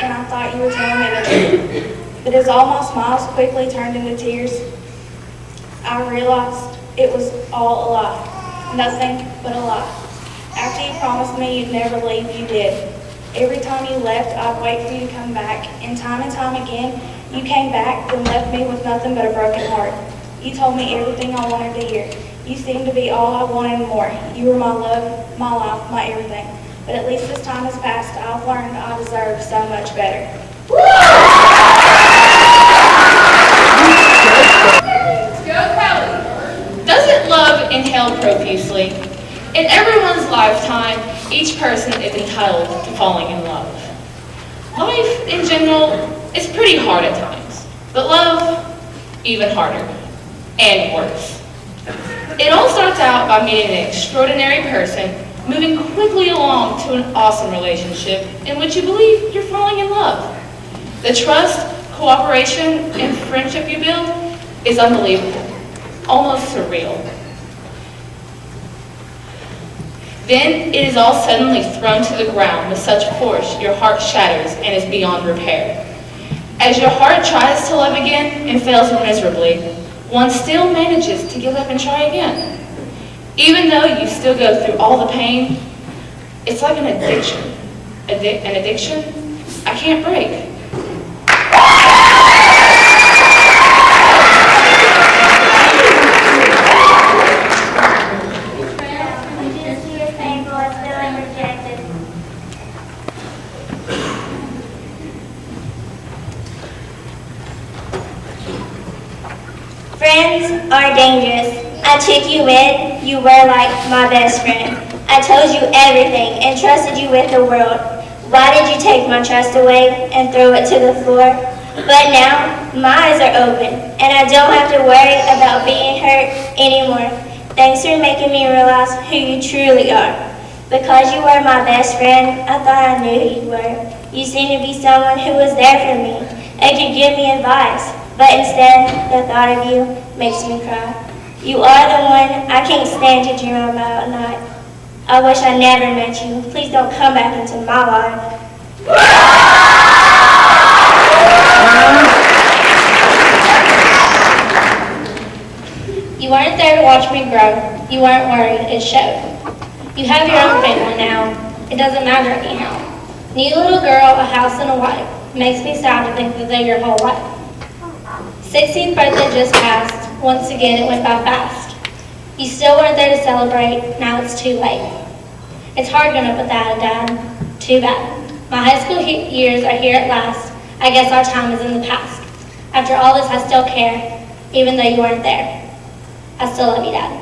and I thought you were telling me the truth. But as all my smiles quickly turned into tears, I realized it was all a lie. Nothing but a lie. After you promised me you'd never leave, you did. Every time you left, I'd wait for you to come back, and time again, you came back and left me with nothing but a broken heart. You told me everything I wanted to hear. You seemed to be all I wanted and more. You were my love, my life, my everything. But at least as time has passed, I've learned I deserve so much better. Go Kelly! Doesn't love inhale profusely? In everyone's lifetime, each person is entitled to falling in love. Life, in general, is pretty hard at times, but love, even harder, and worse. It all starts out by meeting an extraordinary person, moving quickly along to an awesome relationship in which you believe you're falling in love. The trust, cooperation, and friendship you build is unbelievable, almost surreal. Then it is all suddenly thrown to the ground with such force your heart shatters and is beyond repair. As your heart tries to love again and fails miserably, one still manages to give up and try again. Even though you still go through all the pain, it's like an addiction. An addiction I can't break. Friends are dangerous. I took you in, you were like my best friend. I told you everything and trusted you with the world. Why did you take my trust away and throw it to the floor? But now, my eyes are open, and I don't have to worry about being hurt anymore. Thanks for making me realize who you truly are. Because you were my best friend, I thought I knew who you were. You seemed to be someone who was there for me and could give me advice. But instead, the thought of you makes me cry. You are the one I can't stand to dream about at night. I wish I never met you. Please don't come back into my life. You weren't there to watch me grow. You weren't worried. It showed. You have your own family now. It doesn't matter anyhow. New little girl, a house and a wife. Makes me sad to think that they're your whole life. 16th birthday just passed. Once again, it went by fast. You still weren't there to celebrate. Now it's too late. It's hard growing up without a dad. Too bad. My high school years are here at last. I guess our time is in the past. After all this, I still care, even though you weren't there. I still love you, Dad.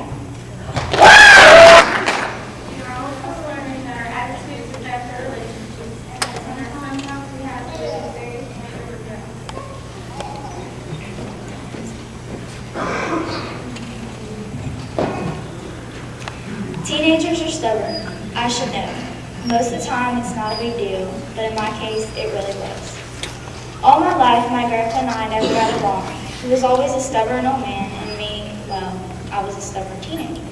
Teenagers are stubborn. I should know. Most of the time it's not a big deal, but in my case it really was. All my life my grandpa and I never got along. He was always a stubborn old man, and me, well, I was a stubborn teenager.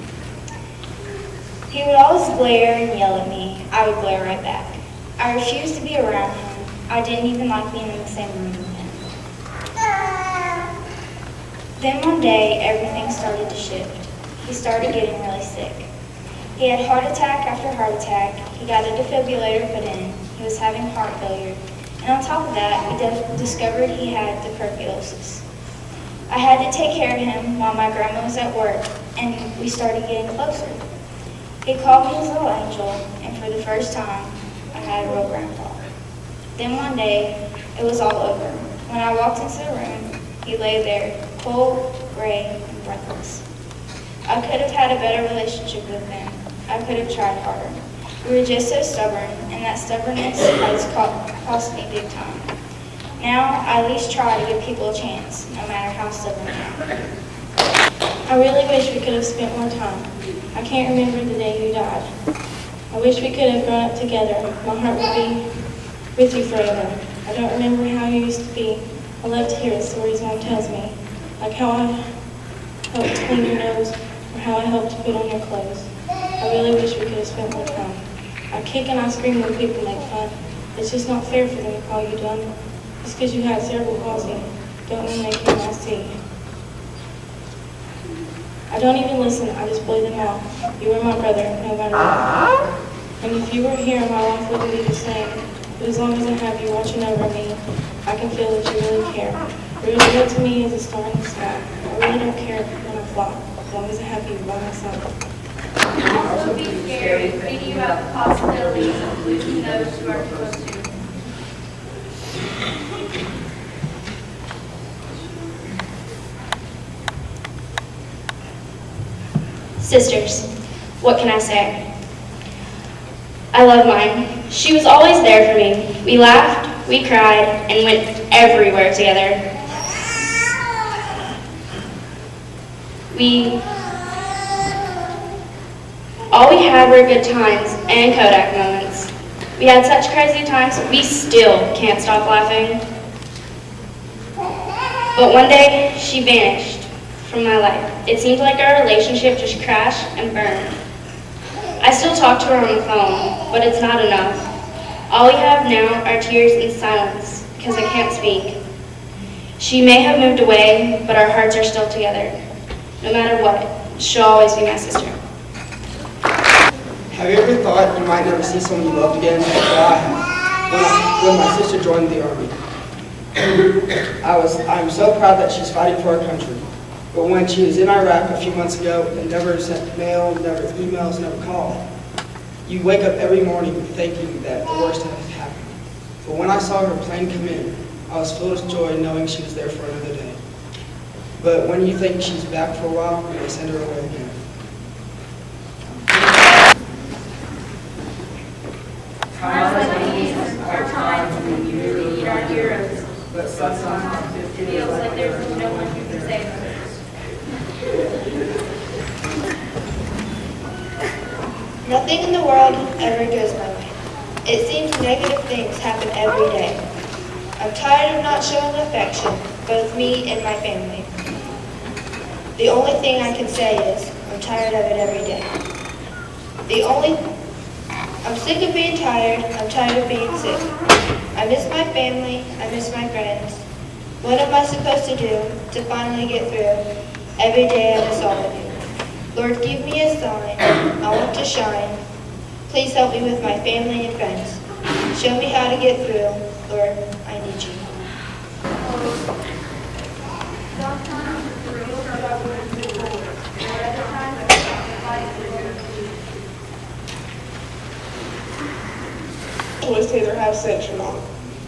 He would always glare and yell at me. I would glare right back. I refused to be around him. I didn't even like being in the same room with him. Then one day everything started to shift. He started getting really sick. He had heart attack after heart attack. He got a defibrillator put in. He was having heart failure. And on top of that, we discovered he had tuberculosis. I had to take care of him while my grandma was at work, and we started getting closer. He called me his little angel, and for the first time, I had a real grandpa. Then one day, it was all over. When I walked into the room, he lay there, cold, gray, and breathless. I could have had a better relationship with him. I could have tried harder. We were just so stubborn, and that stubbornness has cost me big time. Now, I at least try to give people a chance, no matter how stubborn they are. I really wish we could have spent more time. I can't remember the day you died. I wish we could have grown up together. My heart would be with you forever. I don't remember how you used to be. I love to hear the stories Mom tells me, like how I helped clean your nose or how I helped put on your clothes. I really wish we could have spent more time. I kick and I scream when people make fun. It's just not fair for them to call you dumb. Just because you had cerebral palsy, don't mean they cannot see. I don't even listen, I just play them off. You were my brother, no matter what. And if you were here, my life wouldn't be the same. But as long as I have you watching over me, I can feel that you really care. You're as good to me as a star in the sky. I really don't care when I fly, as long as I have you by my side. It can also be scary, thinking about the possibilities of losing those who are close to you. Sisters, what can I say? I love mine. She was always there for me. We laughed, we cried, and went everywhere together. All we had were good times and Kodak moments. We had such crazy times, we still can't stop laughing. But one day, she vanished from my life. It seemed like our relationship just crashed and burned. I still talk to her on the phone, but it's not enough. All we have now are tears and silence, because I can't speak. She may have moved away, but our hearts are still together. No matter what, she'll always be my sister. Have you ever thought you might never see someone you loved again? Well, I have. When my sister joined the Army. I'm so proud that she's fighting for our country. But when she was in Iraq a few months ago and never sent mail, never emails, never called, you wake up every morning thinking that the worst had happened. But when I saw her plane come in, I was filled with joy knowing she was there for another day. But when you think she's back for a while, they send her away again. Times like these are times when you really need our heroes, but sometimes it feels like there's no one who can save us. Nothing in the world ever goes my way. It seems negative things happen every day. I'm tired of not showing affection, both me and my family. The only thing I can say is, I'm tired of it every day. I'm sick of being tired, I'm tired of being sick. I miss my family, I miss my friends. What am I supposed to do to finally get through? Every day I miss all of you. Lord, give me a sign, I want to shine. Please help me with my family and friends. Show me how to get through, Lord, I need you. Choice to either have sex or not.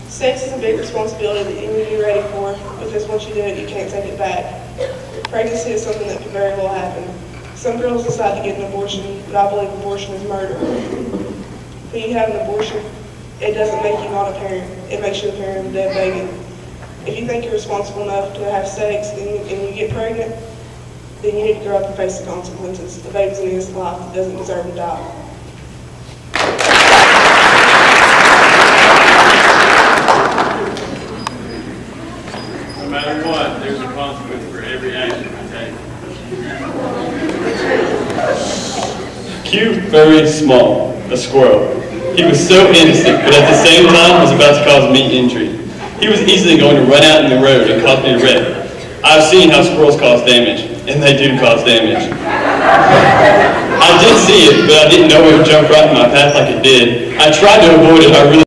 Sex is a big responsibility that you need to be ready for, because once you do it, you can't take it back. Pregnancy is something that can very well happen. Some girls decide to get an abortion, but I believe abortion is murder. When you have an abortion, it doesn't make you not a parent. It makes you the parent of a dead baby. If you think you're responsible enough to have sex and you get pregnant, then you need to grow up and face the consequences. The baby's an innocent life that doesn't deserve to die. No matter what, there's a consequence for every action we take. Cute, very small, a squirrel. He was so innocent, but at the same time was about to cause me injury. He was easily going to run out in the road and cause me a wreck. I've seen how squirrels cause damage, and they do cause damage. I did see it, but I didn't know it would jump right in my path like it did. I tried to avoid it, I really